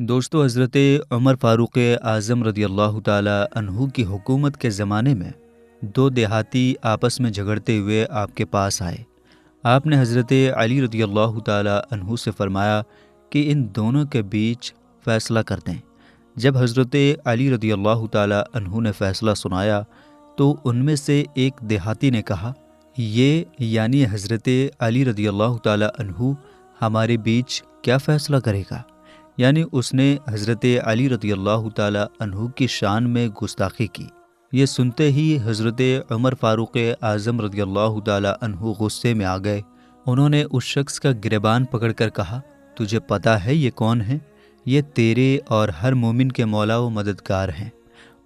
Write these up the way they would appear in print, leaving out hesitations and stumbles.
دوستو، حضرت عمر فاروق اعظم رضی اللہ تعالی عنہ کی حکومت کے زمانے میں دو دیہاتی آپس میں جھگڑتے ہوئے آپ کے پاس آئے۔ آپ نے حضرت علی رضی اللہ تعالی عنہ سے فرمایا کہ ان دونوں کے بیچ فیصلہ کر دیں۔ جب حضرت علی رضی اللہ تعالی عنہ نے فیصلہ سنایا تو ان میں سے ایک دیہاتی نے کہا، یہ یعنی حضرت علی رضی اللہ تعالی عنہ ہمارے بیچ کیا فیصلہ کرے گا؟ یعنی اس نے حضرت علی رضی اللہ تعالی عنہ کی شان میں گستاخی کی۔ یہ سنتے ہی حضرت عمر فاروق اعظم رضی اللہ تعالی عنہ غصے میں آ گئے۔ انہوں نے اس شخص کا گریبان پکڑ کر کہا، تجھے پتہ ہے یہ کون ہے؟ یہ تیرے اور ہر مومن کے مولا و مددگار ہیں،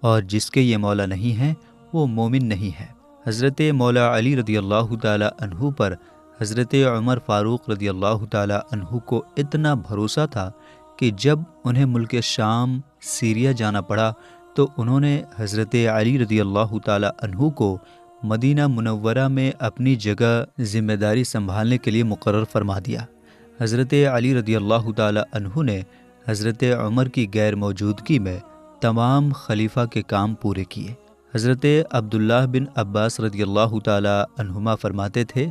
اور جس کے یہ مولا نہیں ہے وہ مومن نہیں ہے۔ حضرت مولا علی رضی اللہ تعالی عنہ پر حضرت عمر فاروق رضی اللہ تعالی عنہ کو اتنا بھروسہ تھا کہ جب انہیں ملک شام سیریا جانا پڑا تو انہوں نے حضرت علی رضی اللہ تعالی عنہ کو مدینہ منورہ میں اپنی جگہ ذمہ داری سنبھالنے کے لیے مقرر فرما دیا۔ حضرت علی رضی اللہ تعالی عنہ نے حضرت عمر کی غیر موجودگی میں تمام خلیفہ کے کام پورے کیے۔ حضرت عبداللہ بن عباس رضی اللہ تعالی عنہما فرماتے تھے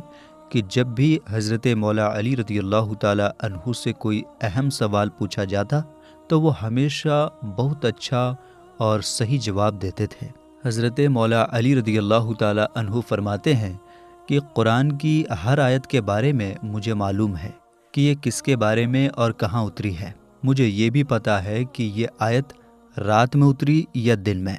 کہ جب بھی حضرت مولا علی رضی اللہ تعالی عنہ سے کوئی اہم سوال پوچھا جاتا تو وہ ہمیشہ بہت اچھا اور صحیح جواب دیتے تھے۔ حضرت مولا علی رضی اللہ تعالی عنہ فرماتے ہیں کہ قرآن کی ہر آیت کے بارے میں مجھے معلوم ہے کہ یہ کس کے بارے میں اور کہاں اتری ہے۔ مجھے یہ بھی پتہ ہے کہ یہ آیت رات میں اتری یا دن میں۔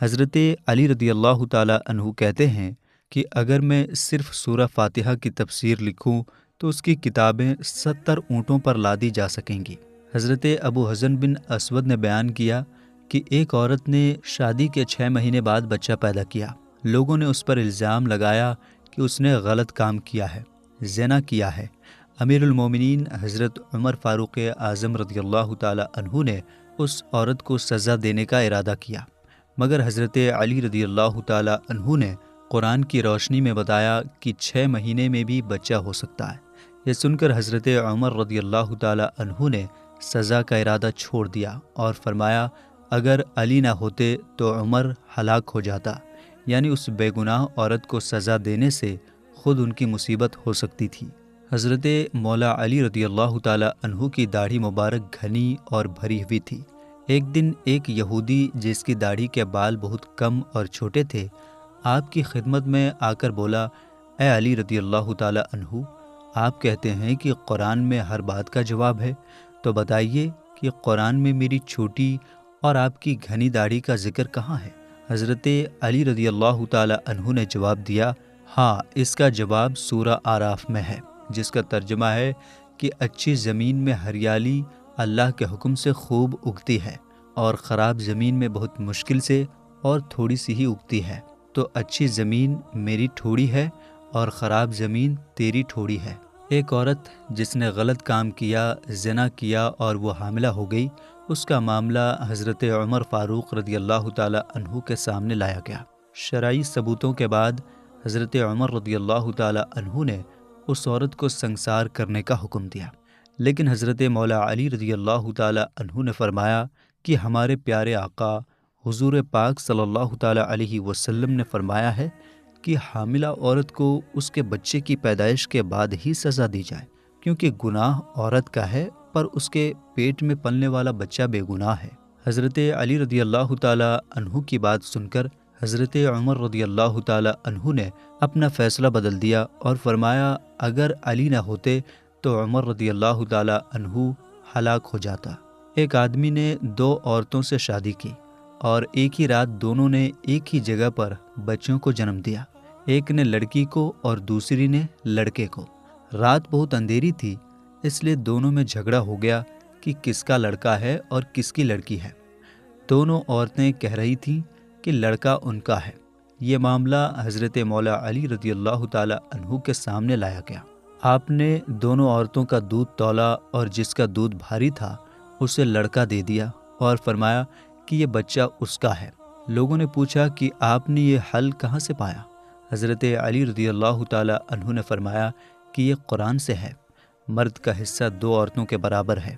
حضرت علی رضی اللہ تعالی عنہ کہتے ہیں کہ اگر میں صرف سورہ فاتحہ کی تفسیر لکھوں تو اس کی کتابیں 70 اونٹوں پر لادی جا سکیں گی۔ حضرت ابو حزن بن اسود نے بیان کیا کہ ایک عورت نے شادی کے 6 مہینے بعد بچہ پیدا کیا۔ لوگوں نے اس پر الزام لگایا کہ اس نے غلط کام کیا ہے، زنا کیا ہے۔ امیر المومنین حضرت عمر فاروق اعظم رضی اللہ تعالی عنہ نے اس عورت کو سزا دینے کا ارادہ کیا، مگر حضرت علی رضی اللہ تعالی عنہ نے قرآن کی روشنی میں بتایا کہ 6 مہینے میں بھی بچہ ہو سکتا ہے۔ یہ سن کر حضرت عمر رضی اللہ تعالی عنہ نے سزا کا ارادہ چھوڑ دیا اور فرمایا، اگر علی نہ ہوتے تو عمر ہلاک ہو جاتا، یعنی اس بے گناہ عورت کو سزا دینے سے خود ان کی مصیبت ہو سکتی تھی۔ حضرت مولا علی رضی اللہ تعالی عنہ کی داڑھی مبارک گھنی اور بھری ہوئی تھی۔ ایک دن ایک یہودی جس کی داڑھی کے بال بہت کم اور چھوٹے تھے آپ کی خدمت میں آ کر بولا، اے علی رضی اللہ تعالی عنہ، آپ کہتے ہیں کہ قرآن میں ہر بات کا جواب ہے، تو بتائیے کہ قرآن میں میری چھوٹی اور آپ کی گھنی داڑھی کا ذکر کہاں ہے؟ حضرت علی رضی اللہ تعالی عنہ نے جواب دیا، ہاں، اس کا جواب سورہ اعراف میں ہے، جس کا ترجمہ ہے کہ اچھی زمین میں ہریالی اللہ کے حکم سے خوب اگتی ہے، اور خراب زمین میں بہت مشکل سے اور تھوڑی سی ہی اگتی ہے۔ تو اچھی زمین میری ٹھوڑی ہے اور خراب زمین تیری ٹھوڑی ہے۔ ایک عورت جس نے غلط کام کیا، زنا کیا اور وہ حاملہ ہو گئی، اس کا معاملہ حضرت عمر فاروق رضی اللہ تعالی عنہ کے سامنے لایا گیا۔ شرعی ثبوتوں کے بعد حضرت عمر رضی اللہ تعالی عنہ نے اس عورت کو سنسار کرنے کا حکم دیا، لیکن حضرت مولا علی رضی اللہ تعالی عنہ نے فرمایا کہ ہمارے پیارے آقا حضور پاک صلی اللہ تعالی علیہ وسلم نے فرمایا ہے کہ حاملہ عورت کو اس کے بچے کی پیدائش کے بعد ہی سزا دی جائے، کیونکہ گناہ عورت کا ہے پر اس کے پیٹ میں پلنے والا بچہ بے گناہ ہے۔ حضرت علی رضی اللہ تعالی عنہ کی بات سن کر حضرت عمر رضی اللہ تعالی عنہ نے اپنا فیصلہ بدل دیا اور فرمایا، اگر علی نہ ہوتے تو عمر رضی اللہ تعالی عنہ ہلاک ہو جاتا۔ ایک آدمی نے 2 عورتوں سے شادی کی اور ایک ہی رات دونوں نے ایک ہی جگہ پر بچوں کو جنم دیا، ایک نے لڑکی کو اور دوسری نے لڑکے کو۔ رات بہت اندھیری تھی، اس لیے دونوں میں جھگڑا ہو گیا کہ کس کا لڑکا ہے اور کس کی لڑکی ہے۔ دونوں عورتیں کہہ رہی تھیں کہ لڑکا ان کا ہے۔ یہ معاملہ حضرت مولا علی رضی اللہ تعالی عنہ کے سامنے لایا گیا۔ آپ نے دونوں عورتوں کا دودھ تولا اور جس کا دودھ بھاری تھا اسے لڑکا دے دیا اور فرمایا کہ یہ بچہ اس کا ہے۔ لوگوں نے پوچھا کہ آپ نے یہ حل کہاں سے پایا؟ حضرت علی رضی اللہ تعالی عنہ نے فرمایا کہ یہ قرآن سے ہے۔ مرد کا حصہ 2 عورتوں کے برابر ہے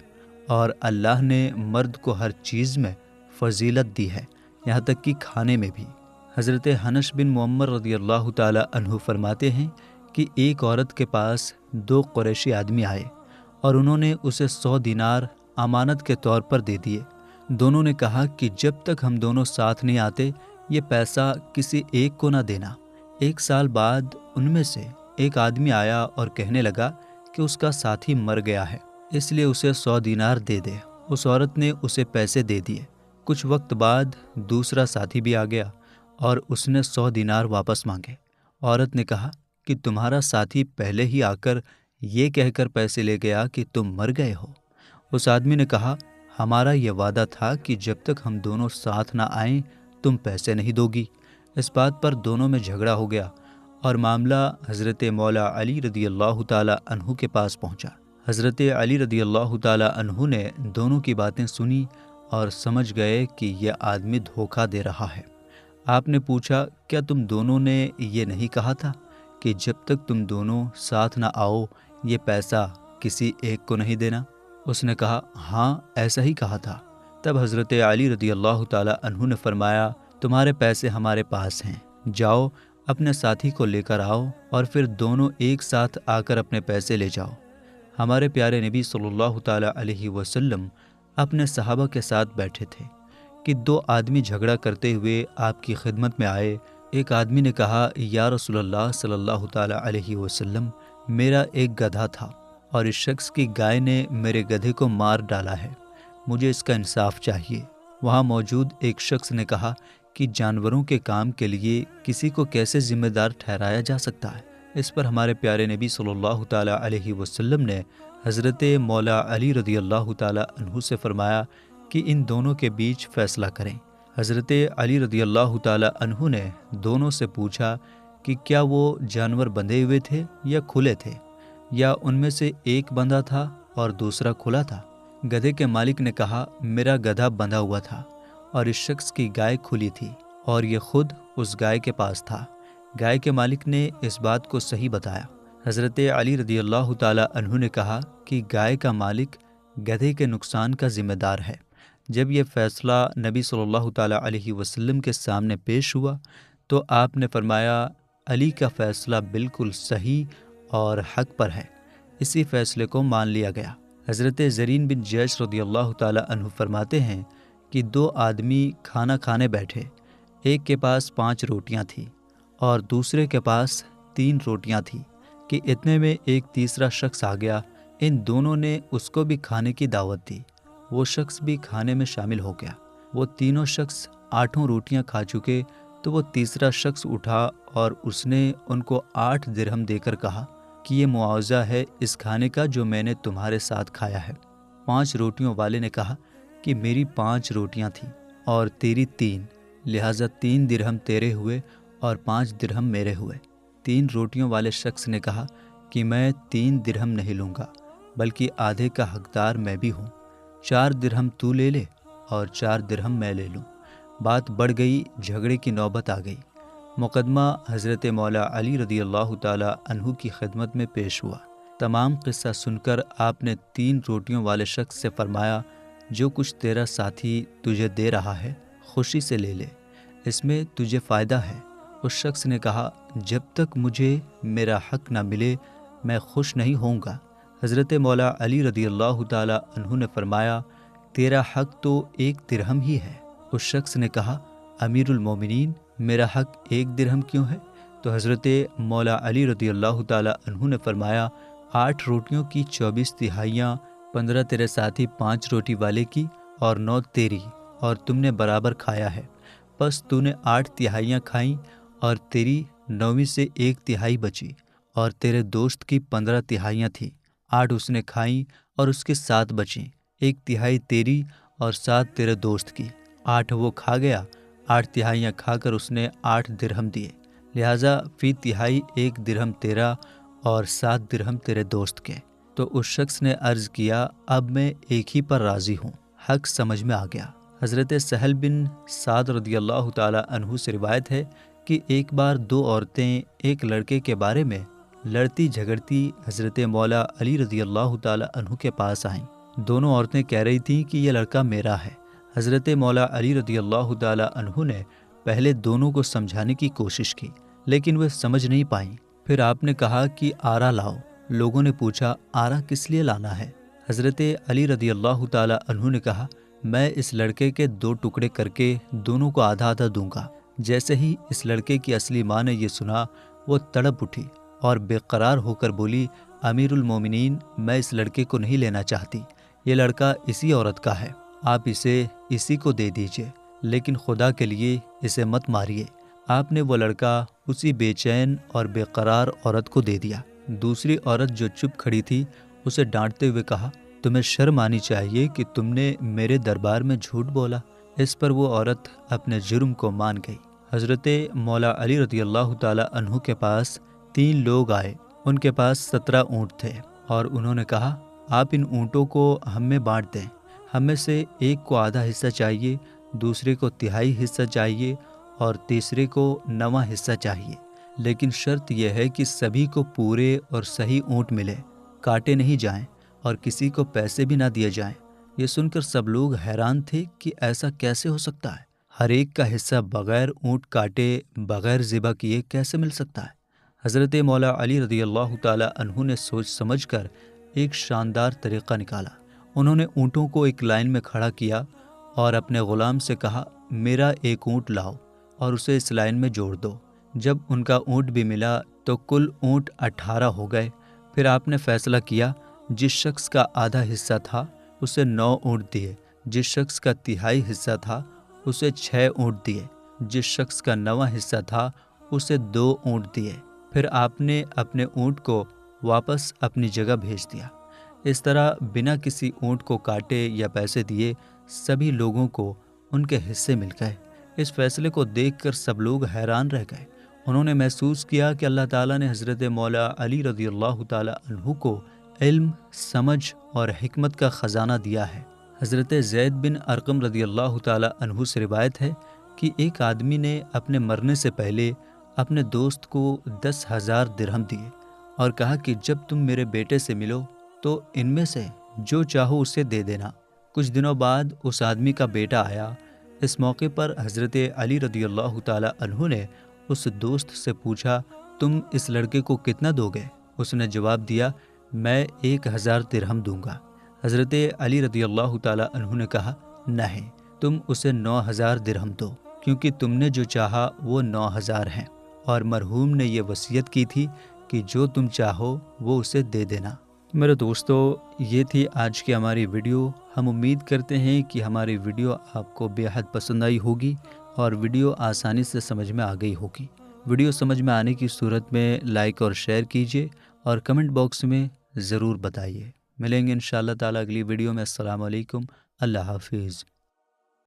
اور اللہ نے مرد کو ہر چیز میں فضیلت دی ہے، یہاں تک کہ کھانے میں بھی۔ حضرت حنش بن معمر رضی اللہ تعالی عنہ فرماتے ہیں کہ ایک عورت کے پاس 2 قریشی آدمی آئے اور انہوں نے اسے 100 دینار امانت کے طور پر دے دیے۔ دونوں نے کہا کہ جب تک ہم دونوں ساتھ نہیں آتے یہ پیسہ کسی ایک کو نہ دینا۔ 1 سال بعد ان میں سے ایک آدمی آیا اور کہنے لگا کہ اس کا ساتھی مر گیا ہے، اس لیے اسے 100 دینار دے دے۔ اس عورت نے اسے پیسے دے دیے۔ کچھ وقت بعد دوسرا ساتھی بھی آ گیا اور اس نے 100 دینار واپس مانگے۔ عورت نے کہا کہ تمہارا ساتھی پہلے ہی آ کر یہ کہہ کر پیسے لے گیا کہ تم مر گئے ہو۔ اس آدمی نے کہا ہمارا یہ وعدہ تھا کہ جب تک ہم دونوں ساتھ نہ آئیں تم پیسے نہیں دو گی۔ اس بات پر دونوں میں جھگڑا ہو گیا اور معاملہ حضرت مولا علی رضی اللہ تعالی عنہ کے پاس پہنچا۔ حضرت علی رضی اللہ تعالی عنہ نے دونوں کی باتیں سنی اور سمجھ گئے کہ یہ آدمی دھوکہ دے رہا ہے۔ آپ نے پوچھا کیا تم دونوں نے یہ نہیں کہا تھا کہ جب تک تم دونوں ساتھ نہ آؤ یہ پیسہ کسی ایک کو نہیں دینا؟ اس نے کہا ہاں ایسا ہی کہا تھا۔ تب حضرت علی رضی اللہ تعالی عنہ نے فرمایا تمہارے پیسے ہمارے پاس ہیں، جاؤ اپنے ساتھی کو لے کر آؤ اور پھر دونوں ایک ساتھ آ کر اپنے پیسے لے جاؤ۔ ہمارے پیارے نبی صلی اللہ تعالی علیہ وسلم اپنے صحابہ کے ساتھ بیٹھے تھے کہ 2 آدمی جھگڑا کرتے ہوئے آپ کی خدمت میں آئے۔ ایک آدمی نے کہا یا رسول اللہ صلی اللہ تعالی علیہ وسلم، میرا ایک گدھا تھا اور اس شخص کی گائے نے میرے گدھے کو مار ڈالا ہے، مجھے اس کا انصاف چاہیے۔ وہاں موجود ایک شخص نے کہا کہ جانوروں کے کام کے لیے کسی کو کیسے ذمہ دار ٹھہرایا جا سکتا ہے؟ اس پر ہمارے پیارے نبی صلی اللہ تعالی علیہ وسلم نے حضرت مولا علی رضی اللہ تعالی عنہ سے فرمایا کہ ان دونوں کے بیچ فیصلہ کریں۔ حضرت علی رضی اللہ تعالی عنہ نے دونوں سے پوچھا کہ کیا وہ جانور بندھے ہوئے تھے یا کھلے تھے، یا ان میں سے ایک بندھا تھا اور دوسرا کھلا تھا؟ گدھے کے مالک نے کہا میرا گدھا بندھا ہوا تھا اور اس شخص کی گائے کھلی تھی اور یہ خود اس گائے کے پاس تھا۔ گائے کے مالک نے اس بات کو صحیح بتایا۔ حضرت علی رضی اللہ تعالی عنہ نے کہا کہ گائے کا مالک گدھے کے نقصان کا ذمہ دار ہے۔ جب یہ فیصلہ نبی صلی اللہ تعالی علیہ وسلم کے سامنے پیش ہوا تو آپ نے فرمایا علی کا فیصلہ بالکل صحیح اور حق پر ہے۔ اسی فیصلے کو مان لیا گیا۔ حضرت زرین بن جیش رضی اللہ تعالی عنہ فرماتے ہیں کہ 2 آدمی کھانا کھانے بیٹھے، ایک کے پاس 5 روٹیاں تھیں اور دوسرے کے پاس 3 روٹیاں تھیں کہ اتنے میں ایک تیسرا شخص آ گیا۔ ان دونوں نے اس کو بھی کھانے کی دعوت دی، وہ شخص بھی کھانے میں شامل ہو گیا۔ وہ تینوں شخص 8 روٹیاں کھا چکے تو وہ تیسرا شخص اٹھا اور اس نے ان کو 8 درہم دے کر کہا کہ یہ معاوضہ ہے اس کھانے کا جو میں نے تمہارے ساتھ کھایا ہے۔ 5 روٹیوں والے نے کہا کہ میری 5 روٹیاں تھیں اور تیری 3، لہٰذا 3 درہم تیرے ہوئے اور 5 درہم میرے ہوئے۔ 3 روٹیوں والے شخص نے کہا کہ میں 3 درہم نہیں لوں گا بلکہ آدھے کا حقدار میں بھی ہوں، 4 درہم تو لے لے اور 4 درہم میں لے لوں۔ بات بڑھ گئی، جھگڑے کی نوبت آ گئی۔ مقدمہ حضرت مولا علی رضی اللہ تعالی عنہ کی خدمت میں پیش ہوا۔ تمام قصہ سن کر آپ نے 3 روٹیوں والے شخص سے فرمایا جو کچھ تیرا ساتھی تجھے دے رہا ہے خوشی سے لے لے، اس میں تجھے فائدہ ہے۔ اس شخص نے کہا جب تک مجھے میرا حق نہ ملے میں خوش نہیں ہوں گا۔ حضرت مولا علی رضی اللہ تعالی عنہ نے فرمایا تیرا حق تو 1 درہم ہی ہے۔ اس شخص نے کہا امیر المومنین میرا حق 1 درہم کیوں ہے؟ تو حضرت مولا علی رضی اللہ تعالی عنہ نے فرمایا 8 روٹیوں کی 24 تہائیاں، 15 تیرے ساتھی 5 روٹی والے کی اور 9 تیری، اور تم نے برابر کھایا ہے، بس تو نے 8 تہائیاں کھائیں اور تیری 9ویں سے 1 تہائی بچی، اور تیرے دوست کی 15 تہائیاں تھیں، 8 اس نے کھائیں اور اس کی 7 بچیں، 1 تہائی تیری اور 7 تیرے دوست کی، 8 وہ کھا گیا، 8 تہائیاں کھا کر اس نے 8 درہم دیے، لہٰذا فی تہائی 1 درہم تیرا اور 7 درہم تیرے دوست کے۔ تو اس شخص نے عرض کیا اب میں ایک ہی پر راضی ہوں، حق سمجھ میں آ گیا۔ حضرت سہل بن سعد رضی اللہ تعالی عنہ سے روایت ہے کہ ایک بار 2 عورتیں ایک لڑکے کے بارے میں لڑتی جھگڑتی حضرت مولا علی رضی اللہ تعالی عنہ کے پاس آئیں۔ دونوں عورتیں کہہ رہی تھیں کہ یہ لڑکا میرا ہے۔ حضرت مولا علی رضی اللہ تعالیٰ عنہ نے پہلے دونوں کو سمجھانے کی کوشش کی، لیکن وہ سمجھ نہیں پائیں۔ پھر آپ نے کہا کہ آرا لاؤ۔ لوگوں نے پوچھا آرا کس لیے لانا ہے؟ حضرت علی رضی اللہ تعالیٰ عنہ نے کہا میں اس لڑکے کے 2 ٹکڑے کر کے دونوں کو آدھا آدھا دوں گا۔ جیسے ہی اس لڑکے کی اصلی ماں نے یہ سنا، وہ تڑپ اٹھی اور بے قرار ہو کر بولی امیر المومنین، میں اس لڑکے کو نہیں لینا چاہتی، یہ لڑکا اسی عورت کا ہے، آپ اسے اسی کو دے دیجئے، لیکن خدا کے لیے اسے مت ماریے۔ آپ نے وہ لڑکا اسی بے چین اور بے قرار عورت کو دے دیا۔ دوسری عورت جو چپ کھڑی تھی اسے ڈانٹتے ہوئے کہا تمہیں شرم آنی چاہیے کہ تم نے میرے دربار میں جھوٹ بولا۔ اس پر وہ عورت اپنے جرم کو مان گئی۔ حضرت مولا علی رضی اللہ تعالیٰ عنہ کے پاس 3 لوگ آئے، ان کے پاس 17 اونٹ تھے، اور انہوں نے کہا آپ ان اونٹوں کو ہم میں بانٹ دیں، ہم میں سے ایک کو آدھا حصہ چاہیے، دوسرے کو تہائی حصہ چاہیے اور تیسرے کو 9واں حصہ چاہیے، لیکن شرط یہ ہے کہ سبھی کو پورے اور صحیح اونٹ ملے، کاٹے نہیں جائیں اور کسی کو پیسے بھی نہ دیے جائیں۔ یہ سن کر سب لوگ حیران تھے کہ ایسا کیسے ہو سکتا ہے؟ ہر ایک کا حصہ بغیر اونٹ کاٹے، بغیر ذبح کیے کیسے مل سکتا ہے؟ حضرت مولا علی رضی اللہ تعالیٰ عنہ نے سوچ سمجھ کر ایک شاندار طریقہ نکالا۔ انہوں نے اونٹوں کو ایک لائن میں کھڑا کیا اور اپنے غلام سے کہا میرا ایک اونٹ لاؤ اور اسے اس لائن میں جوڑ دو۔ جب ان کا اونٹ بھی ملا تو کل اونٹ 18 ہو گئے۔ پھر آپ نے فیصلہ کیا جس شخص کا آدھا حصہ تھا اسے 9 اونٹ دیے، جس شخص کا تہائی حصہ تھا اسے 6 اونٹ دیے، جس شخص کا 9واں حصہ تھا اسے 2 اونٹ دیے۔ پھر آپ نے اپنے اونٹ کو واپس اپنی جگہ بھیج دیا۔ اس طرح بنا کسی اونٹ کو کاٹے یا پیسے دیے سبھی لوگوں کو ان کے حصے مل گئے۔ اس فیصلے کو دیکھ کر سب لوگ حیران رہ گئے۔ انہوں نے محسوس کیا کہ اللہ تعالیٰ نے حضرت مولا علی رضی اللہ تعالیٰ عنہ کو علم، سمجھ اور حکمت کا خزانہ دیا ہے۔ حضرت زید بن ارقم رضی اللہ تعالیٰ عنہ سے روایت ہے کہ ایک آدمی نے اپنے مرنے سے پہلے اپنے دوست کو 10,000 درہم دیے اور کہا کہ جب تم میرے بیٹے سے ملو تو ان میں سے جو چاہو اسے دے دینا۔ کچھ دنوں بعد اس آدمی کا بیٹا آیا۔ اس موقع پر حضرت علی رضی اللہ تعالیٰ عنہ نے اس دوست سے پوچھا تم اس لڑکے کو کتنا دو گے؟ اس نے جواب دیا میں 1,000 درہم دوں گا۔ حضرت علی رضی اللہ تعالیٰ عنہ نے کہا نہیں، تم اسے 9,000 درہم دو، کیونکہ تم نے جو چاہا وہ 9,000 ہیں، اور مرحوم نے یہ وصیت کی تھی کہ جو تم چاہو وہ اسے دے دینا۔ میرے دوستو، یہ تھی آج کی ہماری ویڈیو۔ ہم امید کرتے ہیں کہ ہماری ویڈیو آپ کو بے حد پسند آئی ہوگی اور ویڈیو آسانی سے سمجھ میں آ گئی ہوگی۔ ویڈیو سمجھ میں آنے کی صورت میں لائک اور شیئر کیجیے اور کمنٹ باکس میں ضرور بتائیے۔ ملیں گے انشاءاللہ تعالیٰ اگلی ویڈیو میں۔ السلام علیکم، اللہ حافظ۔